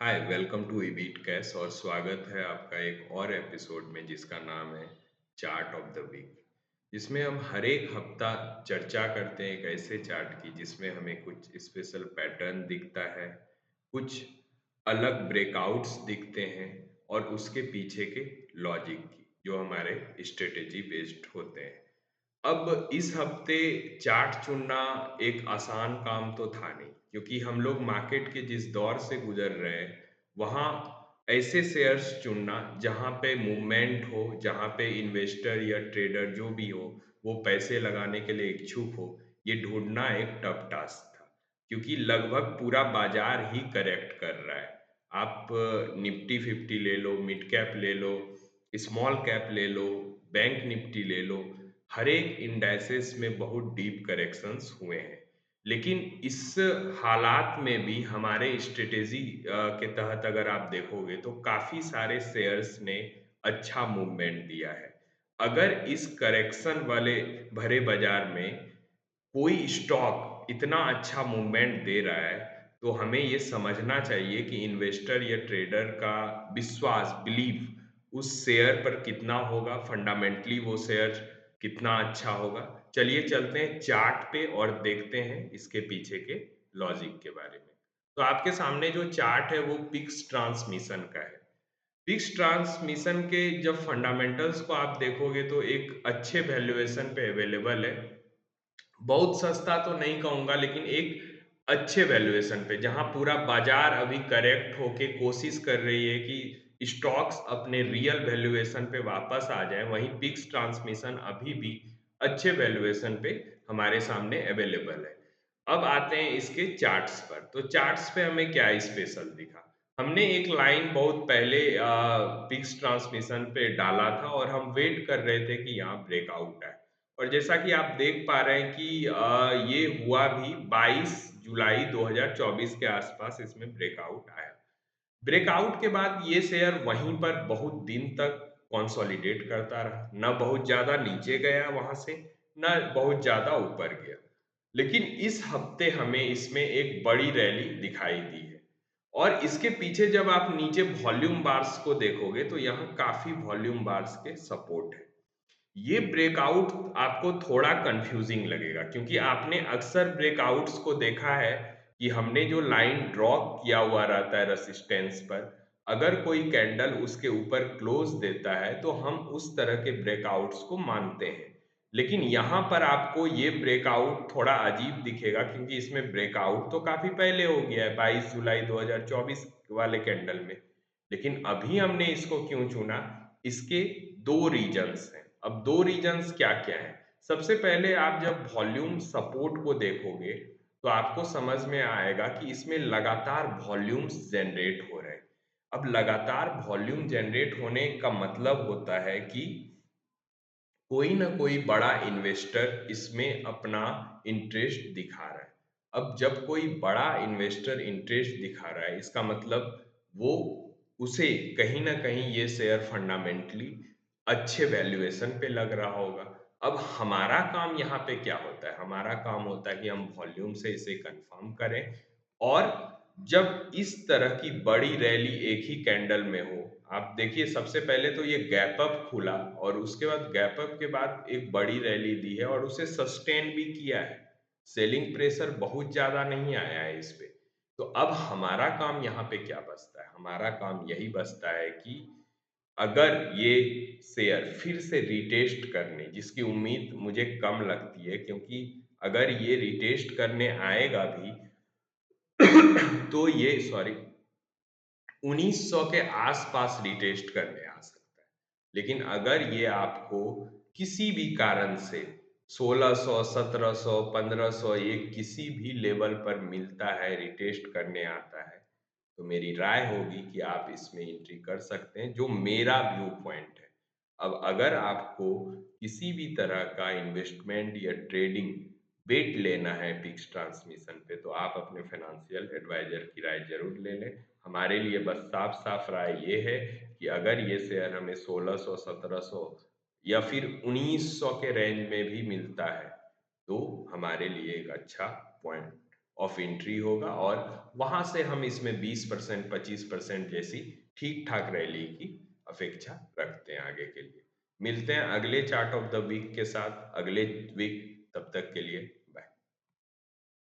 Hi welcome to इबीट cash और स्वागत है आपका एक और एपिसोड में जिसका नाम है चार्ट ऑफ द वीक। जिसमें हम हर एक हफ्ता चर्चा करते हैं एक ऐसे चार्ट की जिसमें हमें कुछ स्पेशल पैटर्न दिखता है, कुछ अलग ब्रेकआउट्स दिखते हैं और उसके पीछे के लॉजिक की जो हमारे स्ट्रेटेजी बेस्ड होते हैं। अब इस हफ्ते चार्ट चुनना एक आसान काम तो था नहीं, क्योंकि हम लोग मार्केट के जिस दौर से गुजर रहे हैं, वहाँ ऐसे शेयर्स चुनना जहाँ पे मूवमेंट हो, जहाँ पे इन्वेस्टर या ट्रेडर जो भी हो, वो पैसे लगाने के लिए इच्छुक हो, ये ढूंढना एक टफ टास्क था। क्योंकि लगभग पूरा बाजार ही करेक्ट कर रहा है। आप निफ्टी 50 ले लो, मिड कैप ले लो, स्मॉल कैप ले लो, बैंक निफ्टी ले लो, हर एक इंडाइसेस में बहुत डीप करेक्शंस हुए हैं। लेकिन इस हालात में भी हमारे स्ट्रेटेजी के तहत अगर आप देखोगे तो काफ़ी सारे शेयर्स ने अच्छा मूवमेंट दिया है। अगर इस करेक्शन वाले भरे बाजार में कोई स्टॉक इतना अच्छा मूवमेंट दे रहा है, तो हमें ये समझना चाहिए कि इन्वेस्टर या ट्रेडर का विश्वास, बिलीफ उस शेयर पर कितना होगा, फंडामेंटली वो शेयर कितना अच्छा होगा। चलिए चलते हैं चार्ट पे और देखते हैं इसके पीछे के लॉजिक के बारे में। तो आपके सामने जो चार्ट है वो पिक्स ट्रांसमिशन का है। पिक्स ट्रांसमिशन के जब फंडामेंटल्स को आप देखोगे तो एक अच्छे वैल्यूएशन पे अवेलेबल है। बहुत सस्ता तो नहीं कहूँगा, लेकिन एक अच्छे वैल्यूएशन पे, जहाँ पूरा बाजार अभी करेक्ट होके कोशिश कर रही है कि स्टॉक्स अपने रियल वैल्यूएशन पे वापस आ जाए, वहीं पिक्स ट्रांसमिशन अभी भी अच्छे वैल्यूएशन पे हमारे सामने अवेलेबल है। अब आते हैं इसके चार्ट्स पर। तो चार्ट्स पे हमें क्या स्पेशल दिखा? हमने एक लाइन बहुत पहले पिक्स ट्रांसमिशन पे डाला था और हम वेट कर रहे थे कि यहाँ ब्रेकआउट आए। और जैसा कि आप देख पा रहे हैं कि ये हुआ भी 22 जुलाई 2024 के आसपास इसमें ब्रेकआउट आया। ब्रेकआउट के बाद ये शेयर वहीं पर बहुत दिन तक कंसोलिडेट करता रहा, ना बहुत ज़्यादा नीचे गया वहाँ से, ना बहुत ज़्यादा ऊपर गया। लेकिन इस हफ्ते हमें इसमें एक बड़ी रैली दिखाई दी है। और इसके पीछे जब आप नीचे वॉल्यूम बार्स को देखोगे तो यहाँ काफ़ी वॉल्यूम बार्स के सपोर्ट है। ये ब्रेकआउट आपको थोड़ा कंफ्यूजिंग लगेगा, क्योंकि आपने अक्सर ब्रेकआउट्स को देखा है कि हमने जो लाइन ड्रॉ किया हुआ रहता है रेसिस्टेंस पर, अगर कोई कैंडल उसके ऊपर क्लोज देता है तो हम उस तरह के ब्रेकआउट्स को मानते हैं। लेकिन यहाँ पर आपको ये ब्रेकआउट थोड़ा अजीब दिखेगा, क्योंकि इसमें ब्रेकआउट तो काफी पहले हो गया है 22 जुलाई 2024 वाले कैंडल में। लेकिन अभी हमने इसको क्यों चुना? इसके दो रीजंस हैं। अब दो रीजंस क्या क्या है? सबसे पहले आप जब वॉल्यूम सपोर्ट को देखोगे तो आपको समझ में आएगा कि इसमें लगातार वॉल्यूम्स जनरेट हो रहे हैं। अब लगातार वॉल्यूम जनरेट होने का मतलब होता है कि कोई ना कोई बड़ा इन्वेस्टर इसमें अपना इंटरेस्ट दिखा रहा है। अब जब कोई बड़ा इन्वेस्टर इंटरेस्ट दिखा रहा है, इसका मतलब वो उसे कहीं ना कहीं ये शेयर फंडामेंटली अच्छे वैल्यूएशन पे लग रहा होगा। अब हमारा काम यहाँ पे क्या होता है? हमारा काम होता है कि हम वॉल्यूम से इसे कंफर्म करें, और जब इस तरह की बड़ी रैली एक ही कैंडल में हो, आप देखिए सबसे पहले तो ये गैप अप खुला और उसके बाद गैप अप के बाद एक बड़ी रैली दी है और उसे सस्टेन भी किया है। सेलिंग प्रेशर बहुत ज्यादा नहीं आया है इस पे। तो अब हमारा काम यहाँ पे क्या बचता है? हमारा काम यही बचता है कि अगर ये शेयर फिर से रिटेस्ट करने, जिसकी उम्मीद मुझे कम लगती है, क्योंकि अगर ये रिटेस्ट करने आएगा भी तो ये सॉरी 1900 के आसपास रिटेस्ट करने आ सकता है। लेकिन अगर ये आपको किसी भी कारण से 1600, 1700, 1500, ये किसी भी लेवल पर मिलता है, रिटेस्ट करने आता है, तो मेरी राय होगी कि आप इसमें एंट्री कर सकते हैं, जो मेरा व्यू पॉइंट है। अब अगर आपको किसी भी तरह का इन्वेस्टमेंट या ट्रेडिंग बेट लेना है पिक्स ट्रांसमिशन पे, तो आप अपने फाइनेंशियल एडवाइजर की राय जरूर ले लें। हमारे लिए बस साफ साफ राय ये है कि अगर ये शेयर हमें 1600, 1700 या फिर 1900 के रेंज में भी मिलता है, तो हमारे लिए एक अच्छा पॉइंट ऑफ एंट्री होगा और वहां से हम इसमें 20% 25% जैसी ठीक ठाक रैली की अपेक्षा रखते हैं आगे के लिए। मिलते हैं अगले चार्ट ऑफ द वीक के साथ अगले वीक, तब तक के लिए